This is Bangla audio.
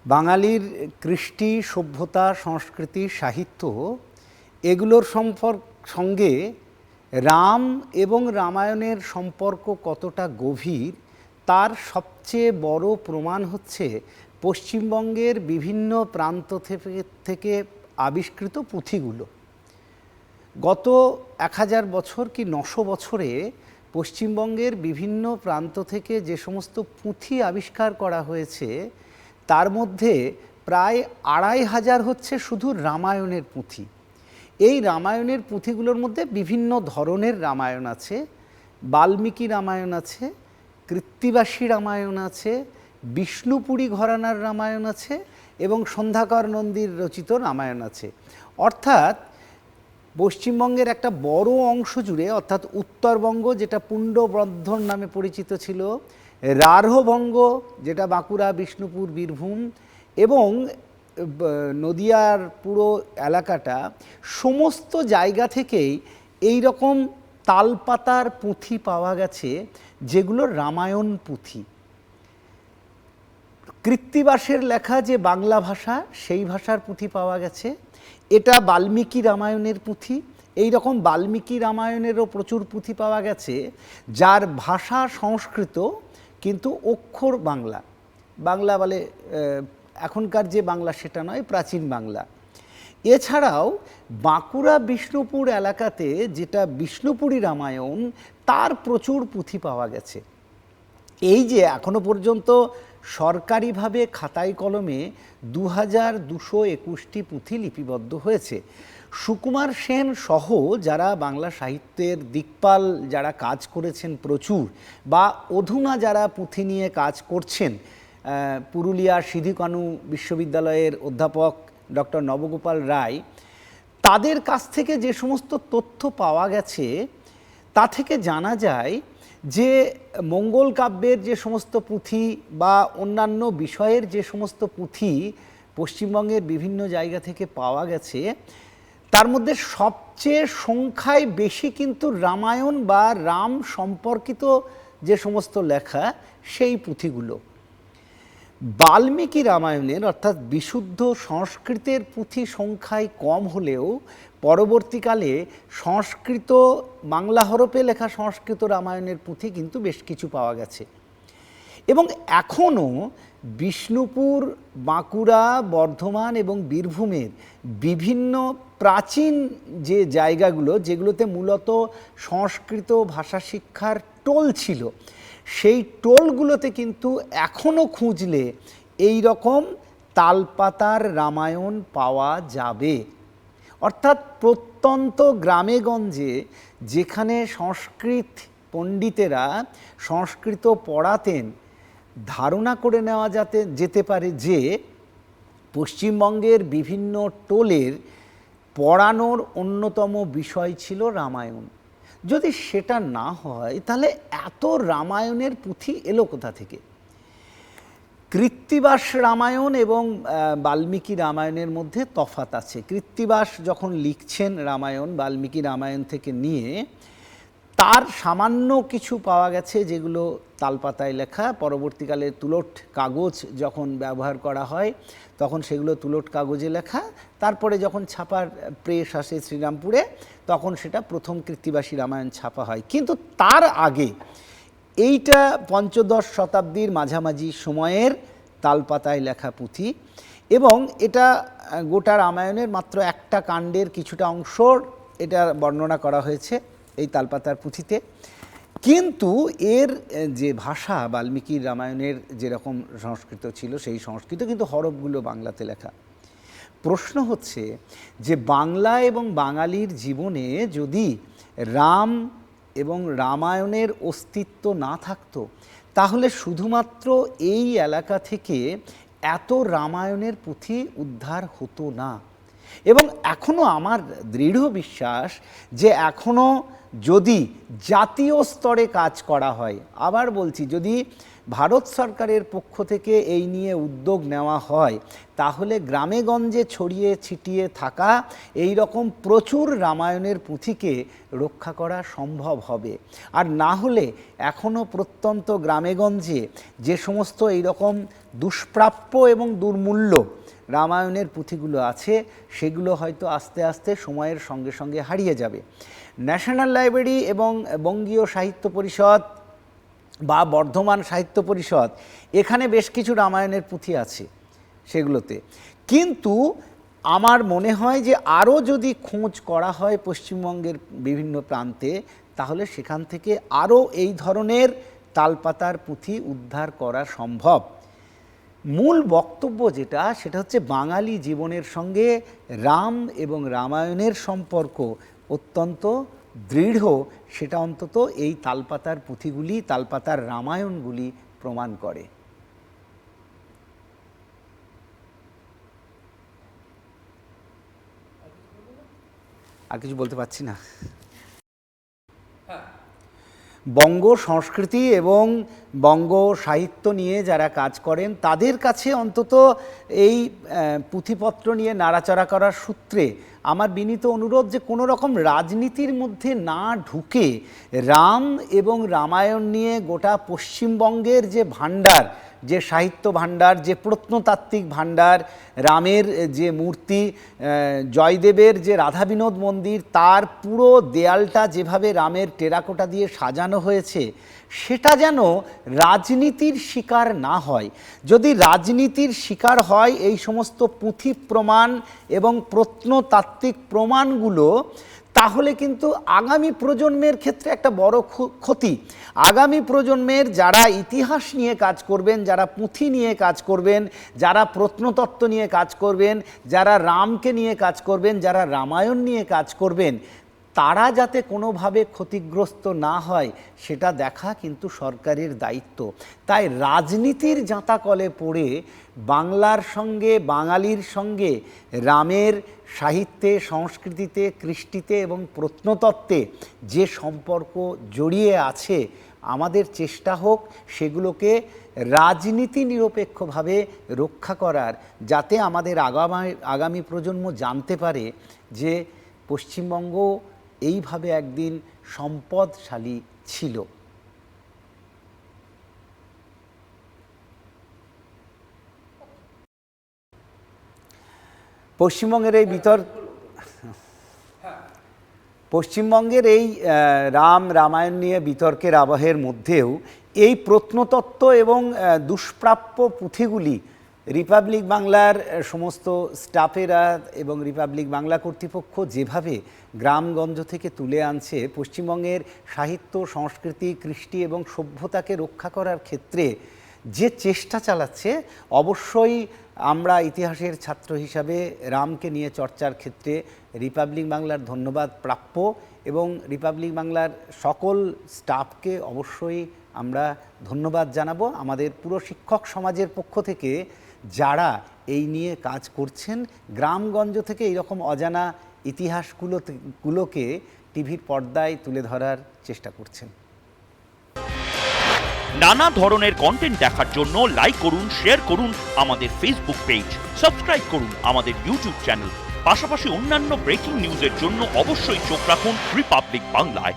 বাঙালির কৃষ্টি, সভ্যতা, সংস্কৃতি, সাহিত্য এগুলোর সঙ্গে রাম এবং রামায়ণের সম্পর্ক কতটা গভীর তার সবচেয়ে বড় প্রমাণ হচ্ছে পশ্চিমবঙ্গের বিভিন্ন প্রান্ত থেকে আবিষ্কৃত পুঁথিগুলো। গত 1000 বছর কি 900 বছরে পশ্চিমবঙ্গের বিভিন্ন প্রান্ত থেকে যে সমস্ত পুঁথি আবিষ্কার করা হয়েছে তার মধ্যে প্রায় 2500 হচ্ছে শুধু রামায়ণের পুঁথি। এই রামায়ণের পুঁথিগুলোর মধ্যে বিভিন্ন ধরনের রামায়ণ আছে। বাল্মীকি রামায়ণ আছে, কৃত্তিবাসী রামায়ণ আছে, বিষ্ণুপুরী ঘরানার রামায়ণ আছে এবং সন্ধ্যাকর নন্দীর রচিত রামায়ণ আছে। অর্থাৎ পশ্চিমবঙ্গের একটা বড় অংশ জুড়ে, অর্থাৎ উত্তরবঙ্গ যেটা পুণ্ড্রবর্ধন নামে পরিচিত ছিল, রাঢ়বঙ্গ যেটা বাঁকুড়া, বিষ্ণুপুর, বীরভূম এবং নদিয়ার পুরো এলাকাটা, সমস্ত জায়গা থেকেই এই রকম তালপাতার পুঁথি পাওয়া গেছে যেগুলো রামায়ণ পুঁথি। কৃত্তিবাসের লেখা যে বাংলা ভাষা, সেই ভাষার পুঁথি পাওয়া গেছে। এটা বাল্মীকি রামায়ণের পুঁথি। এই রকম বাল্মীকি রামায়ণেরও প্রচুর পুঁথি পাওয়া গেছে যার ভাষা সংস্কৃত কিন্তু অক্ষর বাংলা। বাংলা বলে এখনকার যে বাংলা সেটা নয়, প্রাচীন বাংলা। এছাড়াও বাঁকুড়া বিষ্ণুপুর এলাকাতে যেটা বিষ্ণুপুরী রামায়ণ, তার প্রচুর পুঁথি পাওয়া গেছে। এই যে এখনো পর্যন্ত সরকারিভাবে খাতায় কলমে 2221টি পুঁথি লিপিবদ্ধ হয়েছে। সুকুমার সেন সহ যারা বাংলা সাহিত্যের দিকপাল যারা কাজ করেছেন প্রচুর, বা অধুনা যারা পুঁথি নিয়ে কাজ করছেন, পুরুলিয়ার সিধু-কানু বিশ্ববিদ্যালয়ের অধ্যাপক ডক্টর নবগোপাল রায়, তাদের কাছ থেকে যে সমস্ত তথ্য পাওয়া গেছে তা থেকে জানা যায় যে মঙ্গল কাব্যের যে সমস্ত পুঁথি বা অন্যান্য বিষয়ের যে সমস্ত পুঁথি পশ্চিমবঙ্গের বিভিন্ন জায়গা থেকে পাওয়া গেছে, তার মধ্যে সবচেয়ে সংখ্যায় বেশি কিন্তু রামায়ণ বা রাম সম্পর্কিত যে সমস্ত লেখা, সেই পুঁথিগুলো। বাল্মীকি রামায়ণের অর্থাৎ বিশুদ্ধ সংস্কৃতের পুঁথি সংখ্যায় কম হলেও পরবর্তীকালে সংস্কৃত, বাংলা হরফে লেখা সংস্কৃত রামায়ণের পুঁথি কিন্তু বেশ কিছু পাওয়া গেছে। এবং এখনও বিষ্ণুপুর, বাঁকুড়া, বর্ধমান এবং বীরভূমের বিভিন্ন প্রাচীন যে জায়গাগুলো, যেগুলোতে মূলত সংস্কৃত ভাষা শিক্ষার টোল ছিল, সেই টোলগুলোতে কিন্তু এখনও খুঁজলে এই রকম তালপাতার রামায়ণ পাওয়া যাবে। অর্থাৎ প্রত্যন্ত গ্রামে গঞ্জে যেখানে সংস্কৃত পণ্ডিতেরা সংস্কৃত পড়াতেন, ধারণা করে নেওয়া যেতে পারে যে পশ্চিমবঙ্গের বিভিন্ন টোলের পড়ানোর অন্যতম বিষয় ছিল রামায়ণ। যদি সেটা না হয় তাহলে এত রামায়ণের পুঁথি এলো কোথা থেকে? কৃত্তিবাস রামায়ণ এবং বাল্মীকি রামায়ণের মধ্যে তফাৎ আছে। কৃত্তিবাস যখন লিখছেন রামায়ণ, বাল্মীকি রামায়ণ থেকে নিয়ে তার সামান্য কিছু পাওয়া গেছে যেগুলো তালপাতায় লেখা। পরবর্তীকালে তুলট কাগজ যখন ব্যবহার করা হয় তখন সেগুলো তুলট কাগজে লেখা। তারপরে যখন ছাপার প্রেস আসে শ্রীরামপুরে, তখন সেটা প্রথম কৃত্তিবাসী রামায়ণ ছাপা হয়। কিন্তু তার আগে এইটা পঞ্চদশ শতাব্দীর মাঝামাঝি সময়ের তালপাতায় লেখা পুঁথি, এবং এটা গোটা রামায়ণের মাত্র একটা কাণ্ডের কিছুটা অংশ এটা বর্ণনা করা হয়েছে এই তালপাতার পুঁথিতে। কিন্তু এর যে ভাষা, বাল্মীকির রামায়ণের যেরকম সংস্কৃত ছিল, সেই সংস্কৃত কিন্তু হরফগুলো বাংলাতে লেখা। প্রশ্ন হচ্ছে যে বাংলা এবং বাঙালির জীবনে যদি রাম এবং রামায়ণের অস্তিত্ব না থাকতো, তাহলে শুধুমাত্র এই এলাকা থেকে এত রামায়ণের পুঁথি উদ্ধার হতো না। এবং এখনও আমার দৃঢ় বিশ্বাস যে এখনও যদি জাতীয় স্তরে কাজ করা হয়, আবার বলছি, যদি ভারত সরকারের পক্ষ থেকে এই নিয়ে উদ্যোগ নেওয়া হয়, তাহলে গ্রামে গঞ্জে ছড়িয়ে ছিটিয়ে থাকা এই রকম প্রচুর রামায়ণের পুঁথিকে রক্ষা করা সম্ভব হবে। আর না হলে এখনও প্রত্যন্ত গ্রামেগঞ্জে যে সমস্ত এই রকম দুষ্প্রাপ্য এবং দুর্মূল্য রামায়ণের পুঁথিগুলো আছে, সেগুলো হয়তো আস্তে আস্তে সময়ের সঙ্গে সঙ্গে হারিয়ে যাবে। ন্যাশনাল লাইব্রেরি এবং বঙ্গীয় সাহিত্য পরিষদ বা বর্ধমান সাহিত্য পরিষদ, এখানে বেশ কিছু রামায়ণের পুঁথি আছে সেগুলোতে, কিন্তু আমার মনে হয় যে আরও যদি খোঁজ করা হয় পশ্চিমবঙ্গের বিভিন্ন প্রান্তে, তাহলে সেখান থেকে আরও এই ধরনের তালপাতার পুঁথি উদ্ধার করা সম্ভব। মূল বক্তব্য যেটা, সেটা হচ্ছে বাঙালি জীবনের সঙ্গে রাম এবং রামায়ণের সম্পর্ক অত্যন্ত দৃঢ়, সেটা অন্তত এই তালপাতার পুঁথিগুলি, তালপাতার রামায়ণগুলি প্রমাণ করে। আর কিছু বলতে পারছি না। বঙ্গ সংস্কৃতি এবং বঙ্গ সাহিত্য নিয়ে যারা কাজ করেন, তাদের কাছে অন্তত এই পুঁথিপত্র নিয়ে নাড়াচাড়া করার সূত্রে আমার বিনীত অনুরোধ যে কোনো রকম রাজনীতির মধ্যে না ঢুকে রাম এবং রামায়ণ নিয়ে গোটা পশ্চিমবঙ্গের যে ভাণ্ডার, যে সাহিত্য ভাণ্ডার, যে প্রত্নতাত্ত্বিক ভাণ্ডার, রামের যে মূর্তি, জয়দেবের যে রাধা বিনোদ মন্দির, তার পুরো দেয়ালটা যেভাবে রামের টেরাকোটা দিয়ে সাজানো হয়েছে, সেটা যেন রাজনীতির শিকার না হয়। যদি রাজনীতির শিকার হয় এই সমস্ত পুঁথি প্রমাণ এবং প্রত্নতাত্ত্বিক প্রমাণগুলো, তাহলে কিন্তু আগামী প্রজন্মের ক্ষেত্রে একটা বড় ক্ষতি। আগামী প্রজন্মের যারা ইতিহাস নিয়ে কাজ করবেন, যারা পুঁথি নিয়ে কাজ করবেন, যারা প্রত্নতত্ত্ব নিয়ে কাজ করবেন, যারা রামকে নিয়ে কাজ করবেন, যারা রামায়ণ নিয়ে কাজ করবেন, তারা যাতে কোনোভাবে ক্ষতিগ্রস্ত না হয় সেটা দেখা কিন্তু সরকারের দায়িত্ব। তাই রাজনীতির জাঁতাকলে পড়ে বাংলার সঙ্গে, বাঙালির সঙ্গে রামের সাহিত্যে, সংস্কৃতিতে, কৃষ্টিতে এবং প্রত্নতত্ত্বে যে সম্পর্ক জড়িয়ে আছে, আমাদের চেষ্টা হোক সেগুলোকে রাজনীতি নিরপেক্ষভাবে রক্ষা করার, যাতে আমাদের আগামী প্রজন্ম জানতে পারে যে পশ্চিমবঙ্গ এইভাবে একদিন সম্পদশালী ছিল। পশ্চিমবঙ্গের এই রামায়ণ নিয়ে বিতর্কের আবহের মধ্যেও এই প্রত্নতত্ত্ব এবং দুষ্প্রাপ্য পুঁথিগুলি রিপাবলিক বাংলার সমস্ত স্টাফেরা এবং রিপাবলিক বাংলা কর্তৃপক্ষ যেভাবে গ্রামগঞ্জ থেকে তুলে আনছে, পশ্চিমবঙ্গের সাহিত্য, সংস্কৃতি, কৃষ্টি এবং সভ্যতাকে রক্ষা করার ক্ষেত্রে যে চেষ্টা চালাচ্ছে, অবশ্যই আমরা ইতিহাসের ছাত্র হিসাবে রামকে নিয়ে চর্চার ক্ষেত্রে রিপাবলিক বাংলার ধন্যবাদ প্রাপ্য, এবং রিপাবলিক বাংলার সকল স্টাফকে অবশ্যই আমরা ধন্যবাদ জানাবো। আমাদের পুরো শিক্ষক সমাজের পক্ষ থেকে যারা এই নিয়ে কাজ করছেন, গ্রামগঞ্জ থেকে এইরকম অজানা ইতিহাসগুলোকে টিভির পর্দায় তুলে ধরার চেষ্টা করছেন। নানা ধরনের কন্টেন্ট দেখার জন্য লাইক করুন, শেয়ার করুন আমাদের ফেসবুক পেজ, সাবস্ক্রাইব করুন আমাদের ইউটিউব চ্যানেল। পাশাপাশি অন্যান্য ব্রেকিং নিউজের জন্য অবশ্যই চোখ রাখুন রিপাবলিক বাংলায়।